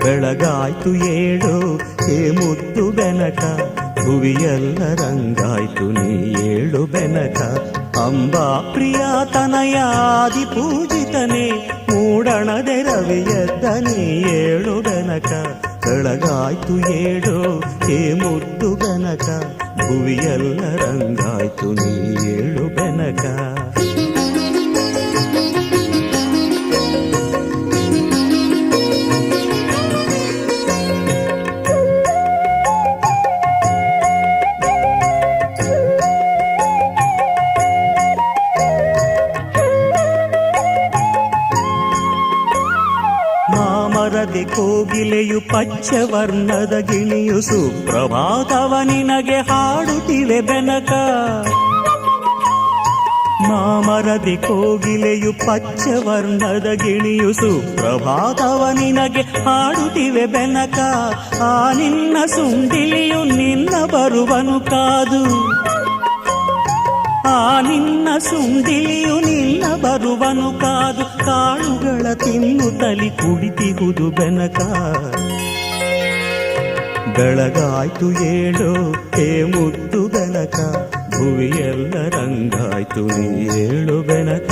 ಬೆಳಗಾಯ್ತು ಏಳು ಏ ಮುದ್ದು ಬೆನಕ, ಭುವಿಯೆಲ್ಲ ರಂಗಾಯ್ತು ನೀ ಏಳು ಬೆನಕ. ಅಂಬಾ ಪ್ರಿಯ ತನಯಾದಿ ಪೂಜಿತನೇ, ಮೂಡಣದೆ ರವಿಯದ್ದ ನೀ ಏಳು ಬೆನಕ. ಬೆಳಗಾಯ್ತು ಏಳು ಏ ಮುದ್ದು ಬೆನಕ, ಭುವಿಯೆಲ್ಲ ರಂಗಾಯ್ತು ನೀ ಏಳು ಬೆನಕ. ಮಾಮರದೆ ಕೋಗಿಲೆಯು ಪಚ್ಚವರ್ಣದ ಗಿಣಿಯು ಸುಪ್ರಭಾತವ ನಿನಗೆ ಹಾಡುತ್ತಿವೆ ಬೆನಕ. ಮಾಮರದೆ ಕೋಗಿಲೆಯು ಪಚ್ಚವರ್ಣದ ಗಿಣಿಯು ಸುಪ್ರಭಾತವ ನಿನಗೆ ಹಾಡುತ್ತಿವೆ ಬೆನಕ. ಆ ನಿನ್ನ ಸುಂಡಿಲಿಯು ನಿನ್ನ ಬರುವನು ಕಾದು, ಆ ನಿನ್ನ ಸುಂಡಿಲಿಯು ನಿನ್ನ ಬರುವನು ಕಾದು. ಕಾಳುಗಳ ತಿನ್ನುತ್ತಲಿ ಕುಡಿತಿಹುದು ಬೆನಕ. ಬೆಳಗಾಯ್ತು ಏಳು ಏ ಮುದ್ದು ಬೆನಕ, ಭುವಿಯೆಲ್ಲ ರಂಗಾಯ್ತು ನೀ ಏಳು ಬೆನಕ.